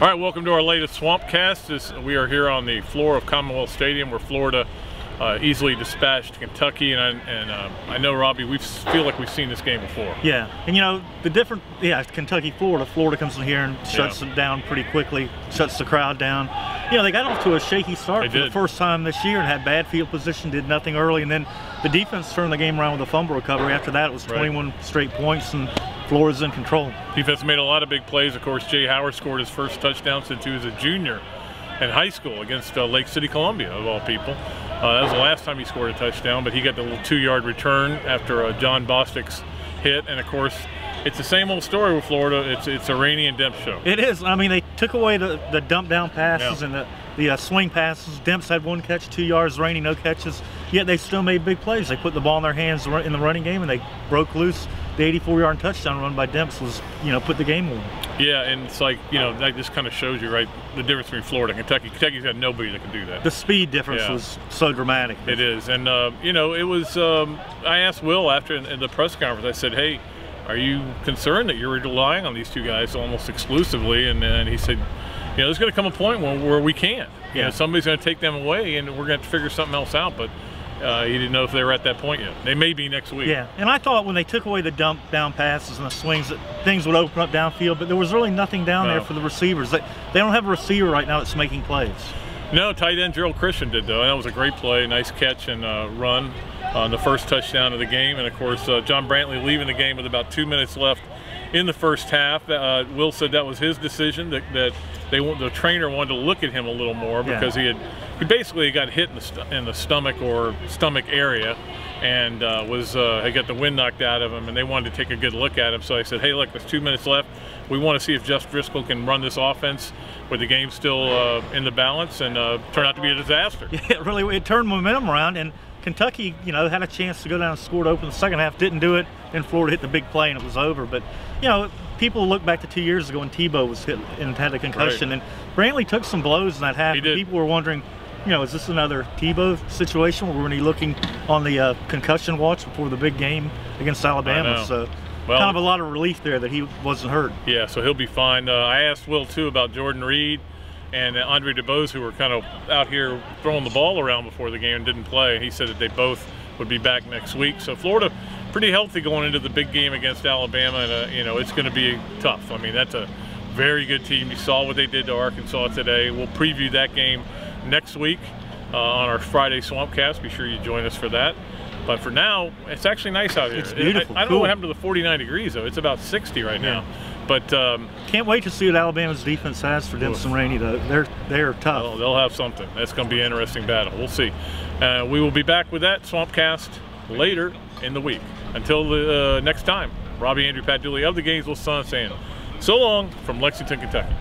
All right, welcome to our latest Swampcast. We are here on the floor of Commonwealth Stadium where Florida easily dispatched Kentucky, and I know, Robbie, we feel like we've seen this game before. Yeah, and you know, Kentucky, Florida comes in here and shuts it down pretty quickly, shuts the crowd down. You know, they got off to a shaky start for the first time this year and had bad field position, did nothing early, and then the defense turned the game around with a fumble recovery. After that, it was 21 straight points, and Florida's in control. Defense made a lot of big plays. Of course, Jay Howard scored his first touchdown since he was a junior in high school against Lake City, Columbia, of all people. That was the last time he scored a touchdown, but he got the little 2-yard return after John Bostic's hit. And of course, it's the same old story with Florida. It's a Rainey and Demps show. It is. I mean, they took away the dump down passes and the swing passes. Demps had 1 catch, 2 yards. Rainey, no catches. Yet they still made big plays. They put the ball in their hands in the running game, and they broke loose. The 84-yard touchdown run by Demps was, put the game on. Yeah, and it's like, that just kind of shows you, right, the difference between Florida and Kentucky. Kentucky's got nobody that can do that. The speed difference was so dramatic. It is, and it was. I asked Will after in the press conference. I said, "Hey, are you concerned that you're relying on these two guys almost exclusively?" And he said, there's going to come a point where we can't. Somebody's going to take them away, and we're going to have to figure something else out. But he didn't know if they were at that point yet. They may be next week. Yeah, and I thought when they took away the dump down passes and the swings that things would open up downfield, but there was really nothing down there for the receivers. They don't have a receiver right now that's making plays. No, tight end Gerald Christian did, though. That was a great play, nice catch and run on the first touchdown of the game. And of course, John Brantley leaving the game with about 2 minutes left in the first half. Will said that was his decision, that the trainer wanted to look at him a little more because he basically got hit in the stomach or stomach area, and had got the wind knocked out of him, and they wanted to take a good look at him. So I said, hey, look, there's 2 minutes left. We want to see if Jeff Driscoll can run this offense with the game still in the balance, and turn out to be a disaster. Yeah, it turned momentum around, and Kentucky, had a chance to go down and score to open the second half, didn't do it. Then Florida hit the big play and it was over. But people look back to 2 years ago when Tebow was hit and had a concussion, and Brantley took some blows in that half. He did. People were wondering, is this another Tebow situation where we're going to be looking on the concussion watch before the big game against Alabama? So kind of a lot of relief there that he wasn't hurt. Yeah, so he'll be fine. I asked Will too about Jordan Reed and Andre DeBose, who were kind of out here throwing the ball around before the game and didn't play. He said that they both would be back next week. So Florida pretty healthy going into the big game against Alabama, and it's going to be tough. I mean, that's a very good team. You saw what they did to Arkansas today. We'll preview that game next week on our Friday Swampcast. Be sure you join us for that. But for now, it's actually nice out here. It's beautiful. I don't know what happened to the 49 degrees, though. It's about 60 right now. But can't wait to see what Alabama's defense has for Demps and Rainey, though. They're tough. Well, they'll have something. That's going to be an interesting battle. We'll see. We will be back with that Swampcast later in the week. Until the next time, Robbie, Andrew, Pat Dooley of the Gainesville Sun saying so long from Lexington, Kentucky.